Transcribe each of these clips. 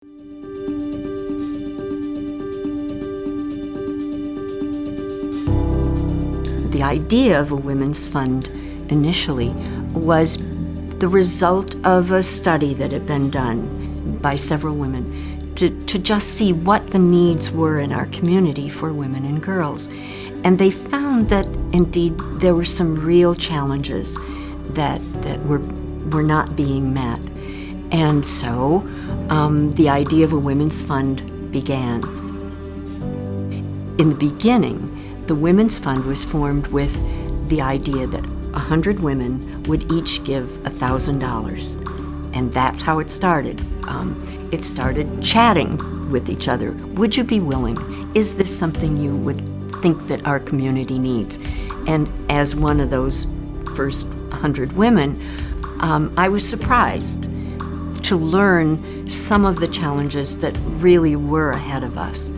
The idea of a women's fund initially was the result of a study that had been done by several women to just see what the needs were in our community for women and girls. And they found that indeed there were some real challenges that were not being met. And so the idea of a women's fund began. In the beginning, the Women's Fund was formed with the idea that 100 women would each give $1,000. And that's how it started. It started chatting with each other. Would you be willing? Is this something you would think that our community needs? And as one of those first 100 women, I was surprised to learn some of the challenges that really were ahead of us.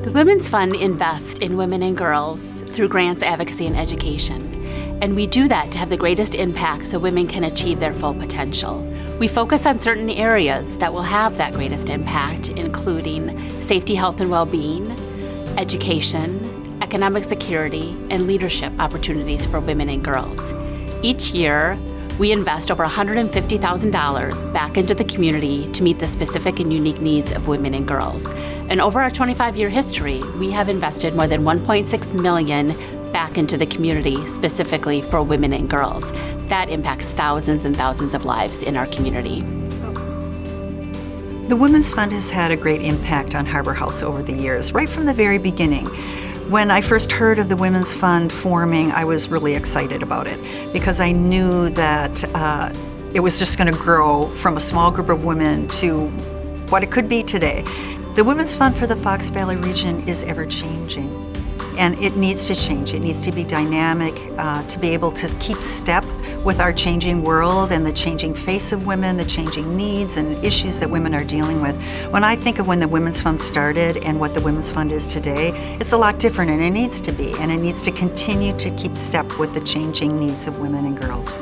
The Women's Fund invests in women and girls through grants, advocacy, and education. And we do that to have the greatest impact so women can achieve their full potential. We focus on certain areas that will have that greatest impact, including safety, health, and well-being, education, economic security, and leadership opportunities for women and girls. Each year, we invest over $150,000 back into the community to meet the specific and unique needs of women and girls. And over our 25-year history, we have invested more than $1.6 million back into the community specifically for women and girls. That impacts thousands and thousands of lives in our community. The Women's Fund has had a great impact on Harbor House over the years, right from the very beginning. When I first heard of the Women's Fund forming, I was really excited about it because I knew that it was just going to grow from a small group of women to what it could be today. The Women's Fund for the Fox Valley region is ever-changing, and it needs to change. It needs to be dynamic to be able to keep step with our changing world and the changing face of women, the changing needs and issues that women are dealing with. When I think of when the Women's Fund started and what the Women's Fund is today, it's a lot different, and it needs to be, and it needs to continue to keep step with the changing needs of women and girls.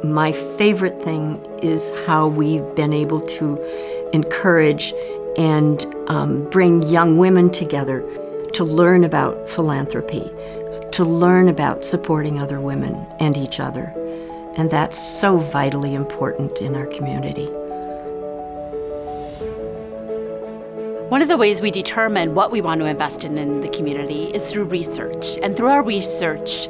My favorite thing is how we've been able to encourage and bring young women together to learn about philanthropy, to learn about supporting other women and each other. And that's so vitally important in our community. One of the ways we determine what we want to invest in the community is through research. And through our research,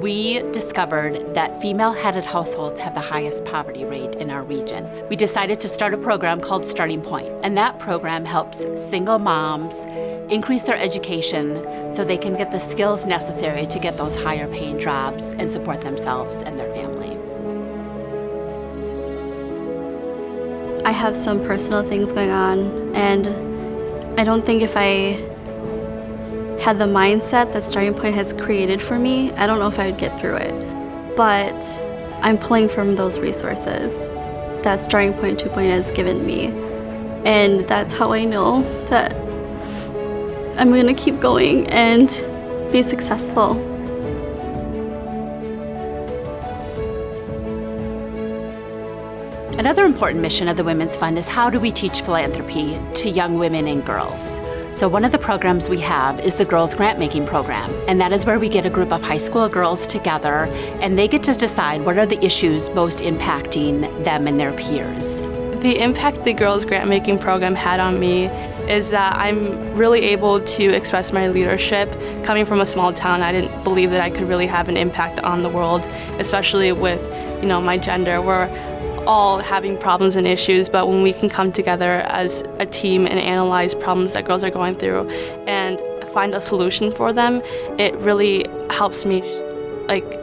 we discovered that female-headed households have the highest poverty rate in our region. We decided to start a program called Starting Point, and that program helps single moms increase their education so they can get the skills necessary to get those higher paying jobs and support themselves and their family. I have some personal things going on, and I don't think if I had the mindset that Starting Point has created for me, I don't know if I would get through it. But I'm pulling from those resources that Starting Point 2.0 has given me. And that's how I know that I'm going to keep going and be successful. Another important mission of the Women's Fund is how do we teach philanthropy to young women and girls? So one of the programs we have is the Girls Grant Making Program, and that is where we get a group of high school girls together and they get to decide what are the issues most impacting them and their peers. The impact the Girls Grant Making Program had on me is that I'm really able to express my leadership. Coming from a small town, I didn't believe that I could really have an impact on the world, especially with, my gender. We're all having problems and issues, but when we can come together as a team and analyze problems that girls are going through and find a solution for them, it really helps me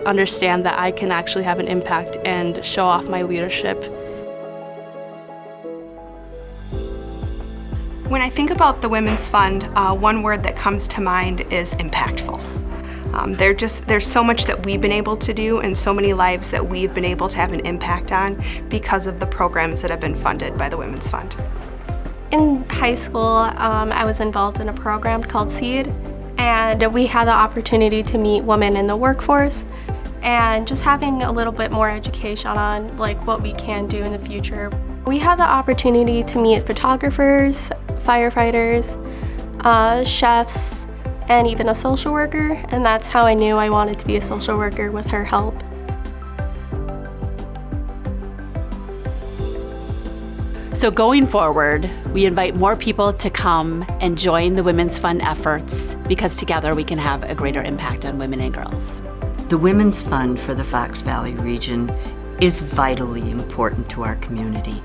understand that I can actually have an impact and show off my leadership. When I think about the Women's Fund, one word that comes to mind is impactful. There's so much that we've been able to do and so many lives that we've been able to have an impact on because of the programs that have been funded by the Women's Fund. In high school, I was involved in a program called SEED, and we had the opportunity to meet women in the workforce. and just having a little bit more education on like what we can do in the future. We have the opportunity to meet photographers, firefighters, chefs, and even a social worker, and that's how I knew I wanted to be a social worker with her help. So going forward, we invite more people to come and join the Women's Fund efforts because together we can have a greater impact on women and girls. The Women's Fund for the Fox Valley region is vitally important to our community.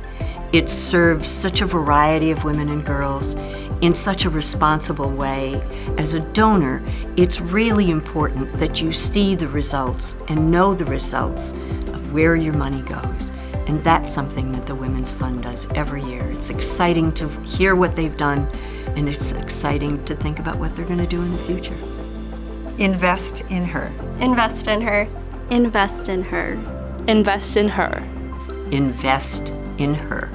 It serves such a variety of women and girls in such a responsible way. As a donor, it's really important that you see the results and know the results of where your money goes. And that's something that the Women's Fund does every year. It's exciting to hear what they've done, and it's exciting to think about what they're going to do in the future. Invest in her. Invest in her. Invest in her. Invest in her. Invest in her.